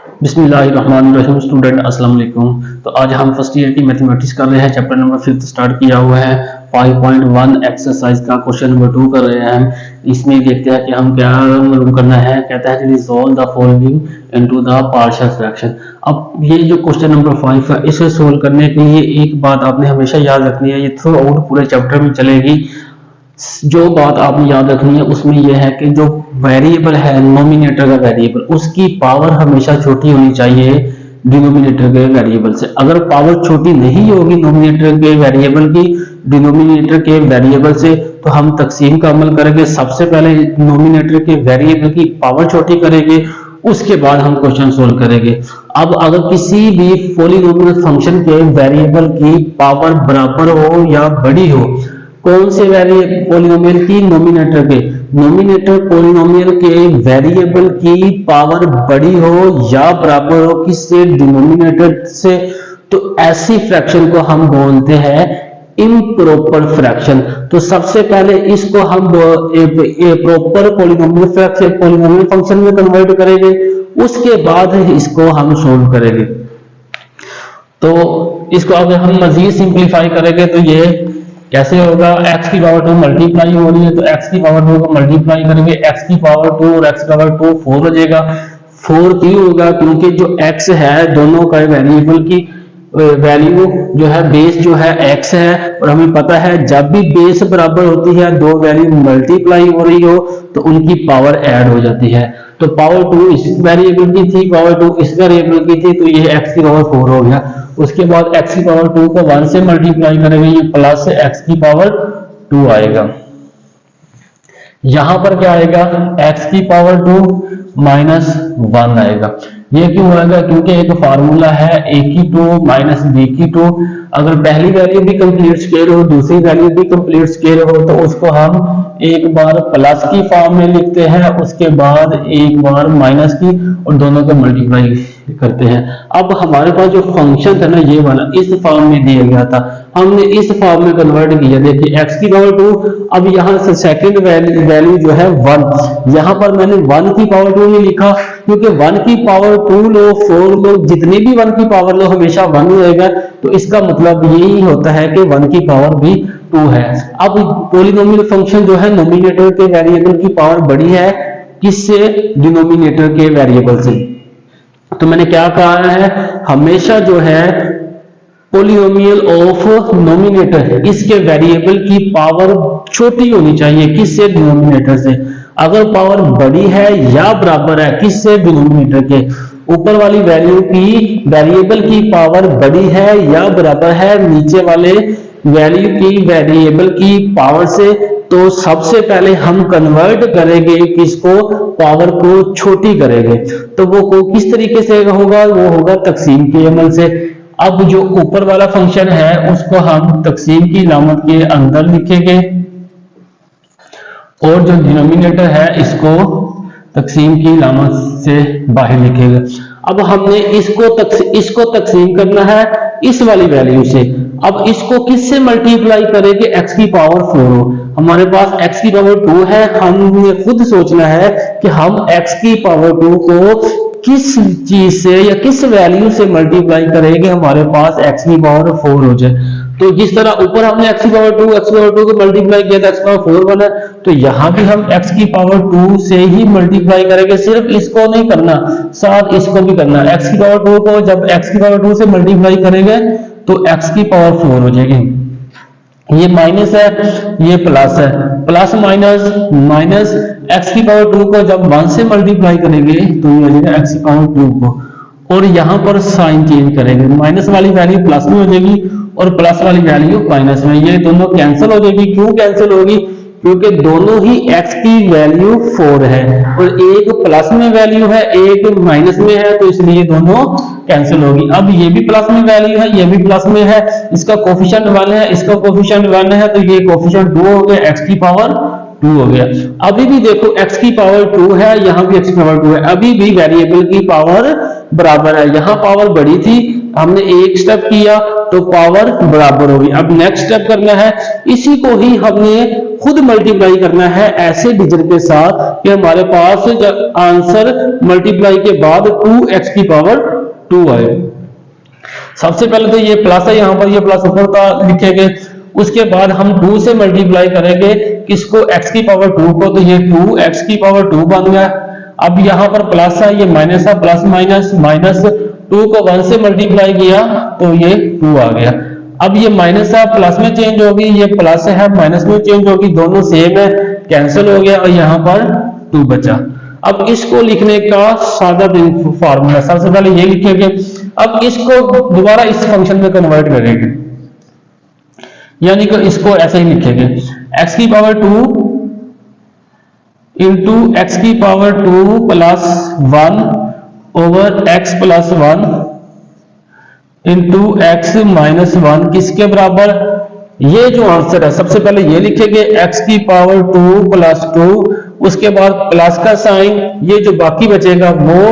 बिस्मिल्लाहिर्रहमानिर्रहीम। स्टूडेंट अस्सलाम वालेकुम। तो आज हम फर्स्ट ईयर की मैथमेटिक्स कर रहे हैं। चैप्टर नंबर 5 स्टार्ट किया हुआ है। 5.1 एक्सरसाइज का क्वेश्चन नंबर 2 कर रहे हैं। इसमें देखते हैं कि हम क्या मालूम करना है। कहता है resolve the following into the partial fraction. अब ये जो क्वेश्चन नंबर 5 है, इसे सोल्व करने के लिए एक बात आपने हमेशा याद रखनी है, ये थ्रू आउट पूरे चैप्टर में चलेगी। जो बात आपने याद रखनी है उसमें यह है कि जो वेरिएबल है, नोमिनेटर का वेरिएबल, उसकी पावर हमेशा छोटी होनी चाहिए डिनोमिनेटर के वेरिएबल से। अगर पावर छोटी नहीं होगी नोमिनेटर के वेरिएबल की डिनोमिनेटर के वेरिएबल से, तो हम तकसीम का अमल करेंगे। सबसे पहले नोमिनेटर के वेरिएबल की पावर छोटी करेंगे, उसके बाद हम क्वेश्चन सोल्व करेंगे। अब अगर किसी भी पॉलीनोमियल फंक्शन के वेरिएबल की पावर बराबर हो या बड़ी हो, कौन से पॉलिनोमियल की? नोमिनेटर के। नोमिनेटर पॉलिनोमियल के वेरिएबल की पावर बड़ी हो या बराबर हो किससे? डिनोमिनेटर से। तो ऐसी फ्रैक्शन को हम बोलते हैं इम्प्रॉपर फ्रैक्शन। तो सबसे पहले इसको हम प्रॉपर पॉलिनोमियल फंक्शन में कन्वर्ट करेंगे, उसके बाद इसको हम सोल्व करेंगे। तो इसको अगर हम मजीद सिंप्लीफाई करेंगे तो ये कैसे होगा? x की पावर 2 मल्टीप्लाई हो रही है, तो x की पावर 2 को मल्टीप्लाई करेंगे, x की पावर 2 और x की पावर 2 4 हो जाएगा। 4 क्यों होगा? क्योंकि जो x है, दोनों का वेरिएबल की वैल्यू जो है, बेस जो है x है, और हमें पता है जब भी बेस बराबर होती है, दो वैल्यू मल्टीप्लाई हो रही हो, तो उनकी पावर ऐड हो जाती है। तो पावर 2 इस वेरिएबल की थी, पावर 2 इस वेरिएबल की थी, तो ये x की पावर 4 हो गया। उसके बाद x की पावर 2 को 1 से मल्टीप्लाई करेंगे, ये प्लस x की पावर 2 आएगा। यहां पर क्या आएगा? x की पावर 2 माइनस 1 आएगा। ये क्यों आएगा? क्योंकि एक फार्मूला है a की 2 माइनस b की 2। अगर पहली वैल्यू भी कंप्लीट स्क्वायर हो, दूसरी वैल्यू भी कंप्लीट स्क्वायर हो, तो उसको हम एक बार प्लस की फॉर्म में लिखते हैं, उसके बाद एक बार माइनस की, और दोनों को मल्टीप्लाई करते हैं। अब हमारे पास जो फंक्शन था ना, ये वाला इस फॉर्म में दिया गया था, हमने इस फॉर्म में कन्वर्ट किया। देखिए x की पावर 2, अब यहां से सेकंड वैल्यू जो है 1, यहां पर मैंने 1 की पावर 2 नहीं लिखा, क्योंकि 1 की पावर 2 लो, 4 लो, जितनी भी 1 की पावर लो, हमेशा 1 रहेगा। तो इसका मतलब यही होता है कि 1 की पावर भी 2 है। अब पॉलिनोमियल फंक्शन जो है, नोमिनेटर के वेरिएबल की पावर बड़ी है किससे? डिनोमिनेटर के वेरिएबल से। तो मैंने क्या कहा है, हमेशा जो है पॉलिनोमियल ऑफ नोमिनेटर, इसके वेरिएबल की पावर छोटी होनी चाहिए किससे? डिनोमिनेटर से। अगर पावर बड़ी है या बराबर है किससे? डिनोमिनेटर के। ऊपर वाली वैल्यू की वेरिएबल की पावर बड़ी है या बराबर है नीचे वाले वैल्यू की वेरिएबल की पावर से, तो सबसे पहले हम कन्वर्ट करेंगे किसको? पावर को छोटी करेंगे। तो वो किस तरीके से होगा? वो होगा तकसीम के अमल से। अब जो ऊपर वाला फंक्शन है उसको हम तकसीम की लामत के अंदर लिखेंगे, और जो डिनोमिनेटर है इसको तकसीम की लामत से बाहर लिखेगा। अब हमने इसको तकसीम करना है इस वाली वैल्यू से। अब इसको किससे मल्टीप्लाई करेंगे? x की पावर 4 हो। हमारे पास x की पावर 2 है, हमने खुद सोचना है कि हम x की पावर 2 को किस चीज से या किस वैल्यू से मल्टीप्लाई करेंगे हमारे पास x की पावर 4 हो जाए। तो जिस तरह ऊपर हमने x की पावर 2 को मल्टीप्लाई किया था, x की पावर 4 बना, तो यहां भी हम x की पावर 2 से ही मल्टीप्लाई करेंगे। सिर्फ इसको नहीं करना, साथ इसको भी करना। x की पावर 2 को जब x की पावर 2 से मल्टीप्लाई करेंगे तो x की पावर 4 हो जाएगी। ये माइनस है, ये प्लस है, प्लस माइनस माइनस। x की पावर 2 को जब 1 से मल्टीप्लाई करेंगे तो ये हो जाएगा x की पावर 2 को, और यहां पर साइन चेंज करेंगे, माइनस वाली वैल्यू प्लस में हो जाएगी और प्लस वाली वैल्यू माइनस में। ये दोनों कैंसिल हो जाएगी। क्यों कैंसिल होगी? क्योंकि दोनों ही x की वैल्यू 4 है, और एक प्लस में वैल्यू है, एक माइनस में है, तो इसलिए दोनों कैंसिल होगी। अब ये भी प्लस में वैल्यू है, ये भी प्लस में है, इसका कोफिशिएंट 1 है, इसका कोफिशिएंट 1 है, तो ये कोफिशिएंट 2 हो गए x की पावर 2 हो गया। अभी भी देखो x की पावर 2 है, यहाँ भी x की पावर 2 है, अभी भी वेरिएबल की पावर बराबर है। यहाँ पावर बड़ी थी, हमने एक स्टेप किया तो पावर बराबर होगी। अब नेक्स्ट स्टेप करना है, इसी को ही हमने खुद मल्टीप्लाई करना है ऐसे डिजिट के साथ कि हमारे पास आंसर मल्टीप्लाई के बाद 2x की पावर 2 आए। सबसे पहले तो ये प्लस है, यहाँ पर ये प्लस ऊपर का लिखेंगे, उसके बाद हम 2 से मल्टीप्लाई करेंगे किसको, x की पावर 2 को, तो ये 2x की पावर 2 बन गया। अब यहाँ पर प्लस है, ये माइनस है, प्लस माइनस, माइनस 2 को 1 से मल्टीप्लाई किया तो ये 2 आ गया। अब ये माइनस है प्लस में चेंज होगी, ये प्लस है माइनस में चेंज होगी, दोनों सेम है, कैंसिल हो गया और यहाँ पर 2 बचा। अब इसको लिखने का सादा फॉर्मूला, सबसे पहले ये लिखेंगे, अब इसको दोबारा इस फंक्शन में कन्वर्ट करेंगे, यानी कि इसको ऐसे ही लिखेंगे, x की पावर 2 इंटू एक्स की power 2 plus 1 over x plus 1 into x minus 1 किसके बराबर, ये जो आंसर है सबसे पहले ये लिखेंगे x की पावर 2 प्लस 2, उसके बाद प्लस का साइन, ये जो बाकी बचेगा वो,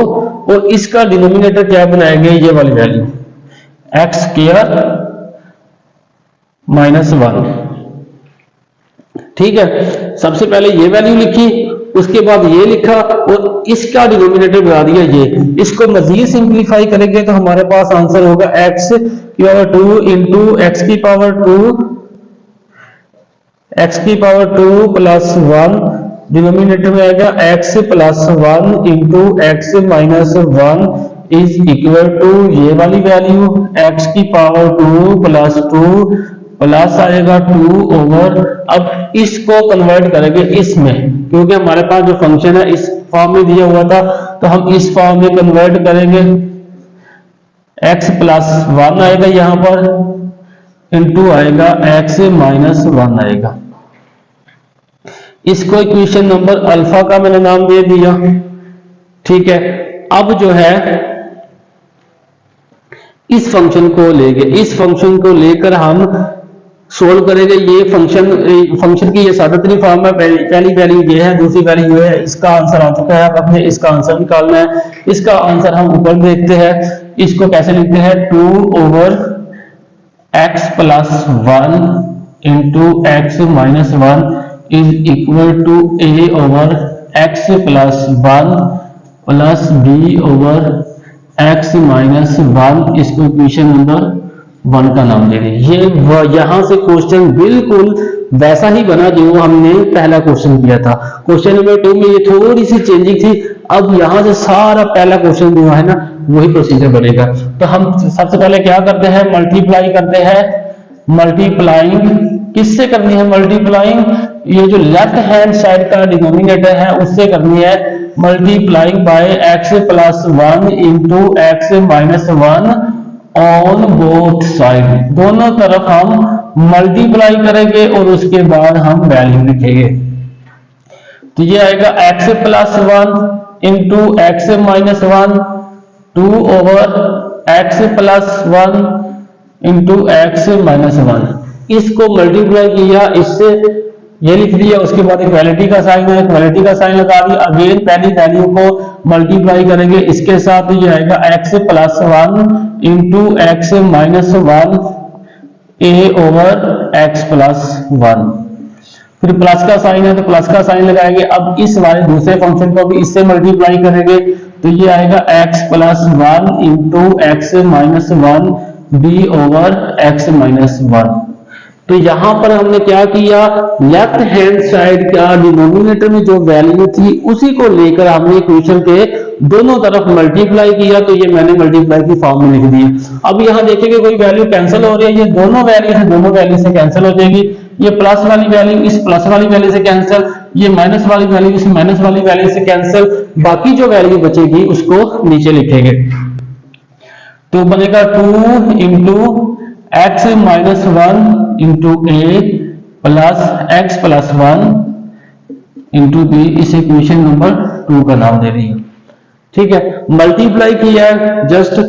और इसका डिनोमिनेटर क्या बनाएंगे, ये वाली वैल्यू एक्स स्क्वायर माइनस 1। ठीक है, सबसे पहले ये वैल्यू लिखी, उसके बाद ये लिखा और इसका डिनोमिनेटर बना दिया ये। इसको मजीद सिंप्लीफाई करेंगे तो हमारे पास आंसर होगा x की पावर 2 इंटू एक्स की पावर 2, x की पावर 2 प्लस 1, डिनोमिनेटर में आएगा x plus 1 into x minus 1 is equal to ये वाली वैल्यू x की पावर 2 प्लस 2 प्लस आएगा 2 ओवर। अब इसको कन्वर्ट करेंगे इसमें, क्योंकि हमारे पास जो फंक्शन है इस फॉर्म में दिया हुआ था, तो हम इस फॉर्म में कन्वर्ट करेंगे, x प्लस 1 आएगा यहाँ पर, इंटू आएगा x माइनस 1 आएगा। इसको इक्वेशन नंबर अल्फा का मैंने नाम दे दिया। ठीक है, अब जो है इस फंक्शन को लेंगे, इस फंक्शन को लेकर हम सोल्व करेंगे। ये फंक्शन की ये सादा फॉर्म है, पहली वैल्यू ये है, दूसरी वैल्यू ये है, इसका आंसर आ चुका है, अब अपने इसका आंसर निकालना है। इसका आंसर हम ऊपर देखते हैं, इसको कैसे लिखते हैं, 2 over x plus 1 into x minus 1 is equal to a over x plus 1 plus b over x minus 1। इसको इक्वेशन नंबर 1 का नाम दे दें। ये यहां से क्वेश्चन बिल्कुल वैसा ही बना जो हमने पहला क्वेश्चन किया था। क्वेश्चन नंबर 2 में ये थोड़ी सी चेंजिंग थी, अब यहां से सारा पहला क्वेश्चन जो है ना वही प्रोसीजर बनेगा। तो हम सबसे पहले क्या करते हैं, मल्टीप्लाई करते हैं। मल्टीप्लाइंग किससे करनी है, मल्टीप्लाइंग ये जो लेफ्ट हैंड साइड का डिनोमिनेटर है उससे करनी है, multiplying by x plus 1 into x minus 1 on both side. दोनों तरफ हम मल्टीप्लाई करेंगे और उसके बाद हम वैल्यू लिखेंगे। तो ये आएगा x plus 1 into x minus 1 2 over x plus 1 into x minus 1। इसको मल्टीप्लाई किया, इससे ये लिख दिया, उसके बाद इक्वालिटी का साइन है, इक्वालिटी का साइन लगा दिया। अगेन पहली वैल्यू को मल्टीप्लाई करेंगे इसके साथ, तो ये आएगा x plus 1 into x minus 1 a over x plus 1। फिर प्लस का साइन है तो प्लस का साइन लगाएंगे। अब इस वाले दूसरे फंक्शन को भी इससे मल्टीप्लाई करेंगे, तो ये आएगा x plus 1 into x minus 1 b over x minus 1। तो यहां पर हमने क्या किया, लेफ्ट हैंड साइड का डिनोमिनेटर में जो वैल्यू थी उसी को लेकर हमने इक्वेशन के दोनों तरफ मल्टीप्लाई किया, तो ये मैंने मल्टीप्लाई की फॉर्म में लिख दिया। अब यहां देखेंगे कोई वैल्यू कैंसिल हो रही है, ये दोनों वैल्यू है, दोनों वैल्यू से कैंसिल हो जाएगी। ये प्लस वाली वैल्यू इस प्लस वाली वैल्यू से कैंसिल, ये माइनस वाली वैल्यू इस माइनस वाली वैल्यू से कैंसिल, बाकी जो वैल्यू बचेगी उसको नीचे लिखेंगे। तो बनेगा 2 into x minus 1 into a plus x plus 1 into b. इस इक्वेशन नंबर 2 का नाम दे रही है। ठीक है, मल्टीप्लाई किया है, जस्ट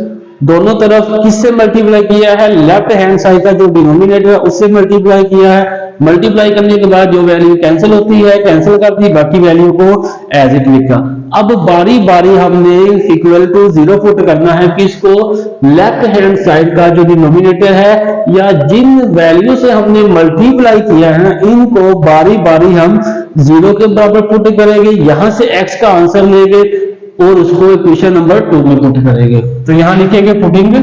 दोनों तरफ किससे मल्टीप्लाई किया है, लेफ्ट हैंड साइड का जो डिनोमिनेटर है उससे मल्टीप्लाई किया है। मल्टीप्लाई करने के बाद जो वैल्यू कैंसिल होती है कैंसिल कर दी, बाकी वैल्यू को एज इट लिखा। अब बारी बारी हमने इक्वल टू 0 पुट करना है किसको, लेफ्ट हैंड साइड का जो डिनोमिनेटर है या जिन वैल्यू से हमने मल्टीप्लाई किया है इनको बारी बारी हम 0 के बराबर पुट करेंगे, यहां से x का आंसर लेंगे और उसको इक्वेशन नंबर 2 में पुट करेंगे। तो यहां लिखेंगे पुटिंग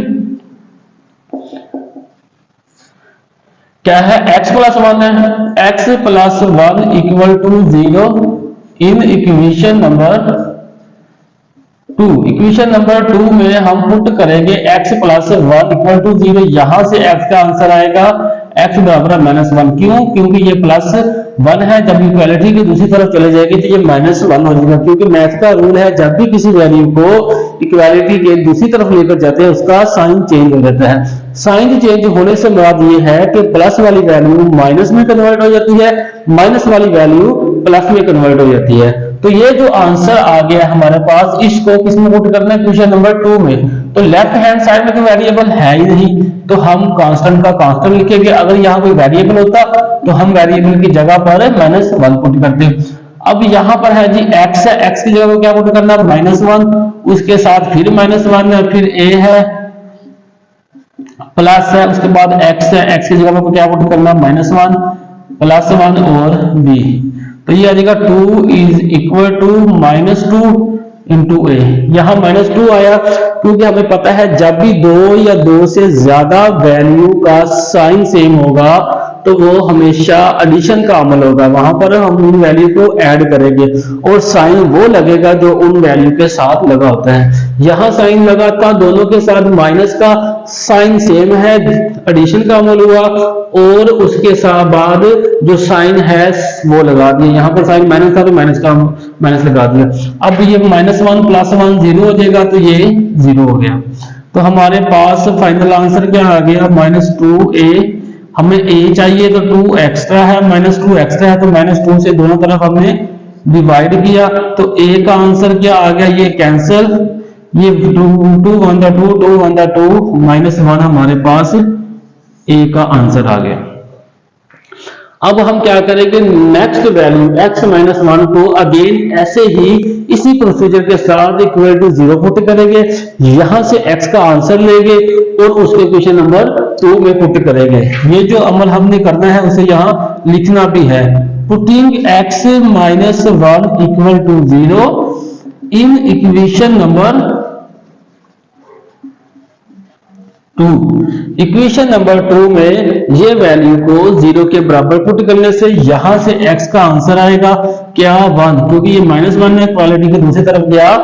क्या है, x प्लस 1 है, x plus 1 equal to 0 in equation number 2। Equation number 2 में हम पुट करेंगे x प्लस 1 इक्वल टू 0, यहां से x का आंसर आएगा x बराबर -1। क्यों, क्योंकि ये प्लस 1 है, जब इक्वालिटी की दूसरी तरफ चले जाएगी तो ये -1 हो जाएगा, क्योंकि मैथ का रूल है जब भी किसी वैल्यू को इक्वालिटी के दूसरी तरफ लेकर जाते हैं उसका साइन चेंज हो जाता है। साइन चेंज होने से मुराद ये है कि प्लस वाली वैल्यू माइनस में कन्वर्ट हो जाती है, माइनस वाली वैल्यू प्लस में कन्वर्ट हो जाती है। तो ये जो आंसर आ गया हमारे पास, इसको किसमें पुट करना है, क्वेश्चन नंबर 2 में। तो लेफ्ट हैंड साइड में तो वेरिएबल है ही नहीं, तो हम कांस्टेंट का कांस्टेंट लिखेंगे। अगर यहाँ कोई वेरिएबल होता तो हम वेरिएबल की जगह पर -1 पुट करते। अब यहाँ पर है जी x है, x की जगह पर क्या पुट करना है, -1, उसके साथ फिर -1 है, फिर a है, प्लस है, उसके बाद x है, x की जगह पर क्या पुट करना है, -1 +1 और b। तो ये आ जाएगा 2 इज इक्वल टू -2 इंटू ए। यहां -2 आया क्योंकि हमें पता है जब भी 2 या 2 से ज्यादा वैल्यू का साइन सेम होगा तो वो हमेशा एडिशन का अमल होगा, वहां पर हम उन वैल्यू को ऐड करेंगे और साइन वो लगेगा जो उन वैल्यू के साथ लगा होता है। यहां साइन लगा था, दोनों के साथ माइनस का साइन सेम है, एडिशन का अमल हुआ और उसके साथ बाद जो साइन है वो लगा दिया। यहां पर साइन माइनस था तो माइनस लगा दिया। अब ये -1 +1 0 हो जाएगा, तो ये 0 हो गया। तो हमारे पास फाइनल आंसर क्या आ गया, -2a। हमें a चाहिए तो 2 एक्स्ट्रा है, -2 एक्स्ट्रा है तो -2 से दोनों तरफ हमने डिवाइड किया, तो a का आंसर क्या आ गया, ये कैंसिल, ये 2 1 2 2 1 2 -1 हमारे पास a का आंसर आ गया। अब हम क्या करेंगे, नेक्स्ट वैल्यू x -1 को अगेन ऐसे ही इसी प्रोसीजर के साथ इक्वल टू 0 पुट करेंगे, यहां से x का आंसर लेंगे और उसके क्वेश्चन नंबर 2 में पुट करेंगे। ये जो अमल हमने करना है उसे यहां लिखना भी है, putting x -1 equal to 0 in equation number 2। Equation number 2 में ये वैल्यू को 0 के बराबर पुट करने से यहां से x का आंसर आएगा क्या, 1, क्योंकि ये -1 है, इक्वालिटी की दूसरी तरफ गया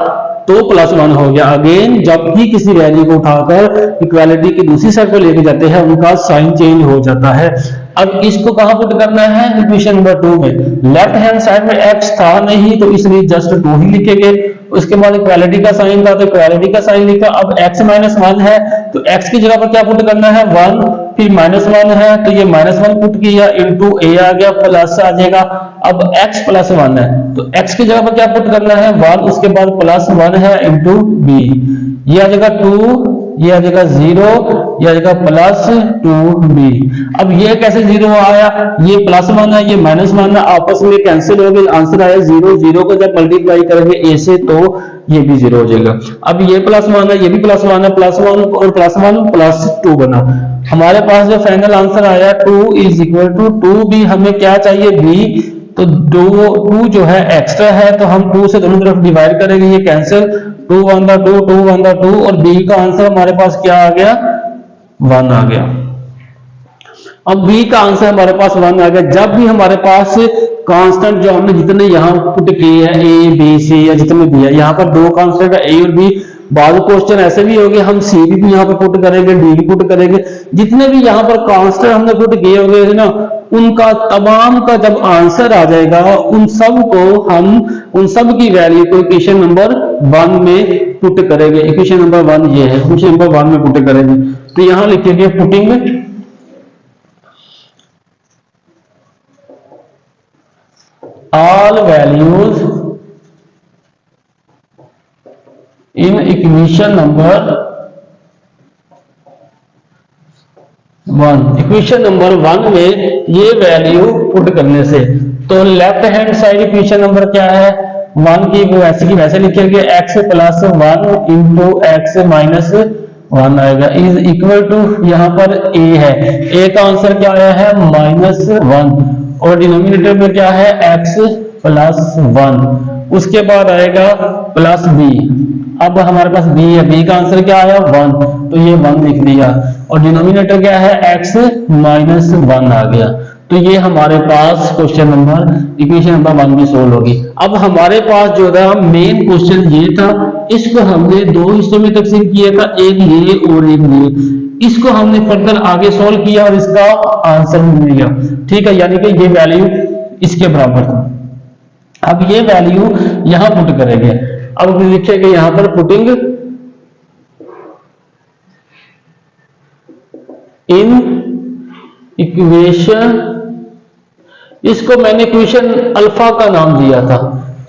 तो +1 हो गया। अगेन जब भी किसी वैल्यू को उठाकर इक्वालिटी की दूसरी साइड पर लेके जाते हैं उनका साइन चेंज हो जाता है। अब इसको कहां पुट करना है, इक्वेशन नंबर 2 में। लेफ्ट हैंड साइड में x था नहीं तो इसलिए जस्ट 2 ही लिखेंगे, उसके बाद इक्वालिटी का साइन था तो इक्वालिटी का साइन लिखा। अब x -1 है तो x की जगह पर क्या पुट करना है, 1, फिर -1 है तो ये -1 पुट किया, इंटू a आ गया, प्लस आ जाएगा। अब x +1 है तो x की जगह पर क्या पुट करना है, 1, उसके बाद +1 है इंटू b, ये आ जाएगा 2, ये आ जाएगा 0, ये आ जाएगा +2b। अब ये कैसे 0 आया, ये +1 है, ये -1 है, आपस में कैंसिल हो गए, आंसर आया 0। 0 को जब मल्टीप्लाई करेंगे a से तो ये भी 0 हो जाएगा। अब ये +1 है, ये भी +1 है, +1 और +1 +2 बना। हमारे पास जो फाइनल आंसर आया 2 इज इक्वल टू 2b। हमें क्या चाहिए, b, तो 2 जो है एक्स्ट्रा है तो हम 2 से दोनों तरफ डिवाइड करेंगे, ये कैंसिल, 2 1 2 2 1 2 और b का आंसर हमारे पास क्या आ गया, 1 आ गया। अब b का आंसर हमारे पास 1 आ गया। जब भी हमारे पास कांस्टेंट जो हमने जितने यहाँ पुट किए हैं a b c या जितने भी है, यहाँ पर 2 कांस्टेंट है a और b। बाद क्वेश्चन ऐसे भी होंगे हम c भी यहाँ पर पुट करेंगे, d भी पुट करेंगे, जितने भी यहाँ पर कांस्टेंट हमने पुट किए होंगे ना उनका तमाम का जब आंसर आ जाएगा उन सब को हम उन सब की वैल्यू को इक्वेशन नंबर 1 में पुट करेंगे। इक्वेशन नंबर 1 ये है, इक्वेशन नंबर 1 में पुट करेंगे। तो यहां लिखेंगे putting all values in equation number 1। Equation number 1 में ये वैल्यू पुट करने से, तो left hand side equation number क्या है, 1 की वो वैसे की वैसे लिखेंगे, x plus 1 into x minus 1 आएगा, इज इक्वल टू, यहाँ पर a है, a का आंसर क्या आया है -1, और डिनोमिनेटर में क्या है x प्लस 1, उसके बाद आएगा प्लस b। अब हमारे पास b है, b का आंसर क्या आया 1, तो ये 1 लिख दिया, और डिनोमिनेटर क्या है x माइनस 1 आ गया। तो ये हमारे पास क्वेश्चन नंबर इक्वेशन नंबर 1 भी सोल्व होगी। अब हमारे पास जो था मेन क्वेश्चन ये था, इसको हमने दो हिस्सों में तकसीम किया था, एक ये और एक ये। इसको हमने फर्दर आगे सोल्व किया और इसका आंसर मिल गया, ठीक है, यानी कि ये वैल्यू इसके बराबर था। अब ये वैल्यू यहां पुट करेंगे, अब लिखेंगे यहां पर पुटिंग इन इक्वेशन, इसको मैंने इक्वेशन अल्फा का नाम दिया था,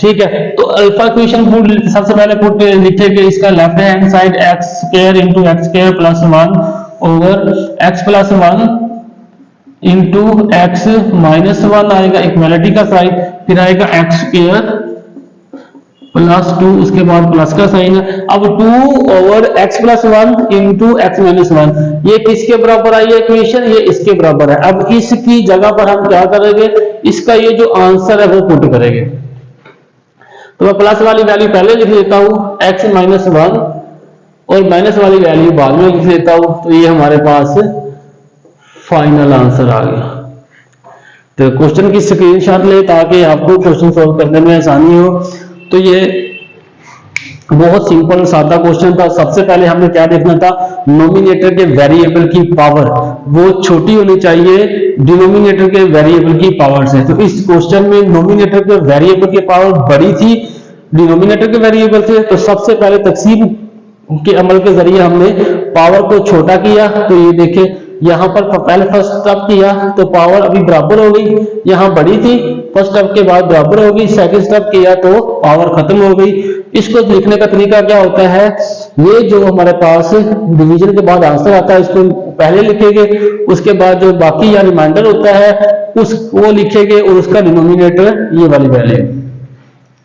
ठीक है। तो अल्फा इक्वेशन सबसे पहले पुट लिखेंगे, इसका left hand side x square into x square plus 1 over x plus 1 into x minus 1 आएगा इक्वालिटी का साइड, फिर आएगा एक्स स्क्वायर प्लस 2, उसके बाद प्लस का साइन है। अब 2 over x plus 1 into x minus 1, ये किसके बराबर आई है इक्वेशन, ये इसके बराबर है। अब इसकी जगह पर हम क्या करेंगे, इसका ये जो आंसर है वो पुट करेंगे। तो मैं प्लस वाली वैल्यू पहले लिख लेता हूं एक्स माइनस 1, और माइनस वाली वैल्यू बाद में लिख लेता हूं, तो ये हमारे पास फाइनल आंसर आ गया। तो क्वेश्चन की स्क्रीनशॉट ले ताकि आपको क्वेश्चन सोल्व करने में आसानी हो। तो ये बहुत सिंपल सादा क्वेश्चन था। सबसे पहले हमने क्या देखना था, नोमिनेटर के वेरिएबल की पावर वो छोटी होनी चाहिए डिनोमिनेटर के वेरिएबल की पावर से। तो इस क्वेश्चन में नोमिनेटर के वेरिएबल की पावर बड़ी थी डिनोमिनेटर के वेरिएबल से, तो सबसे पहले तकसीम के अमल के जरिए हमने पावर को छोटा किया। तो ये देखें यहाँ पर पहले फर्स्ट स्टेप किया तो पावर अभी बराबर हो गई, यहाँ बड़ी थी, फर्स्ट स्टेप के बाद बराबर हो गई, सेकंड स्टेप किया तो पावर खत्म हो गई। इसको लिखने का तरीका क्या होता है, ये जो हमारे पास डिवीजन के बाद आंसर आता है इसको पहले लिखेंगे, उसके बाद जो बाकी या रिमाइंडर होता है वो लिखेंगे, और उसका डिनोमिनेटर ये वाली वैल्यू।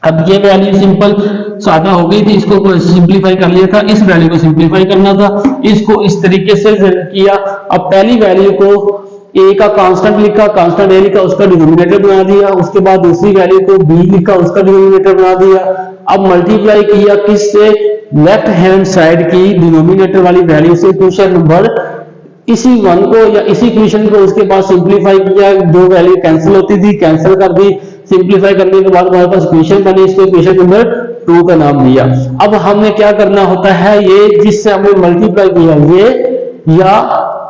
अब ये वैल्यू सिंपल सादा हो गई थी, इसको सिंपलीफाई कर लिया था, इस वैल्यू को सिंपलीफाई करना था, इसको इस तरीके से किया। अब पहली वैल्यू को a का कांस्टेंट लिखा, कांस्टेंट a लिखा, उसका डिनोमिनेटर बना दिया, उसके बाद दूसरी वैल्यू को b लिखा, उसका डिनोमिनेटर बना दिया। अब मल्टीप्लाई किया किससे, लेफ्ट हैंड साइड की डिनोमिनेटर वाली वैल्यू से इक्वेशन नंबर इसी 1 को या इसी इक्वेशन को उसके बाद सिंपलीफाई किया, दो वैल्यू कैंसिल होती थी कैंसिल कर दी, सिंपलीफाई करने के बाद हमारे पास इक्वेशन बनी, इसको इक्वेशन नंबर 2 का नाम दिया। अब हमने क्या करना होता है, ये जिससे हमने मल्टीप्लाई किया ये या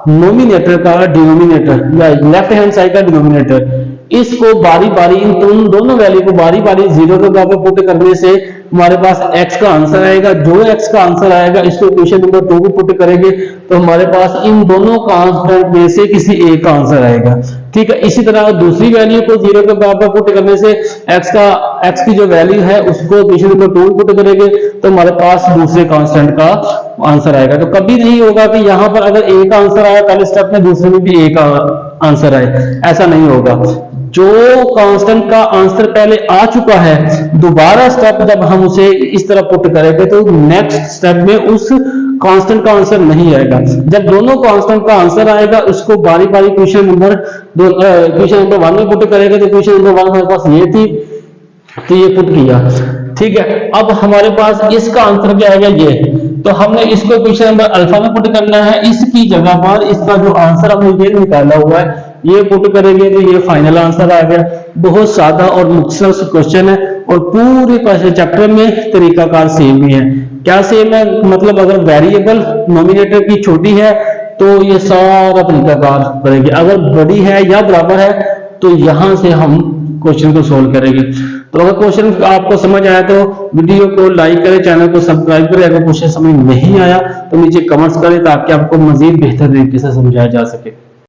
नोमिनेटर का डिनोमिनेटर या लेफ्ट हैंड साइड का डिनोमिनेटर, इसको बारी बारी इन दोनों वैल्यू को बारी बारी 0 के बराबर पुट करने से हमारे पास x का आंसर आएगा। जो x का आंसर आएगा इसको इक्वेशन नंबर 2 को पुट करेंगे तो हमारे पास इन दोनों कांस्टेंट में से किसी एक का आंसर आएगा, ठीक है। इसी तरह दूसरी वैल्यू को 0 के बराबर पुट करने से x की जो वैल्यू है उसको इक्वेशन नंबर 2 पुट करेंगे तो हमारे पास दूसरे कांस्टेंट का आंसर आएगा। तो कभी नहीं होगा कि यहाँ पर अगर a का आंसर आया पहले स्टेप में दूसरे में भी a का आंसर आए, ऐसा नहीं होगा। जो कांस्टेंट का आंसर पहले आ चुका है दोबारा स्टेप जब हम उसे इस तरह पुट करेंगे तो नेक्स्ट स्टेप में उस कांस्टेंट का आंसर नहीं आएगा। जब दोनों कांस्टेंट का आंसर आएगा उसको बारी बारी क्वेश्चन नंबर 1 में पुट करेंगे। तो क्वेश्चन नंबर 1 हमारे पास ये थी तो ये पुट किया, ठीक है। अब हमारे पास इसका आंसर क्या आएगा ये, तो हमने इसको क्वेश्चन नंबर अल्फा में पुट करना है, इसकी जगह पर इसका जो आंसर हमने ये निकाला हुआ है ये पुट करेंगे तो ये फाइनल आंसर आ गया। बहुत सादा और मुख्तसर क्वेश्चन है और पूरे चैप्टर में तरीकाकार सेम ही है। क्या सेम है, मतलब अगर वेरिएबल नोमिनेटर की छोटी है तो ये सारा तरीकाकार करेंगे, अगर बड़ी है या बराबर है तो यहां से हम क्वेश्चन को सोल्व करेंगे। तो अगर क्वेश्चन आपको समझ आया तो वीडियो को लाइक करें, चैनल को सब्सक्राइब करें। अगर क्वेश्चन समझ नहीं आया तो नीचे कमेंट्स करें ताकि आपको मजीद बेहतर तरीके से समझाया जा सके।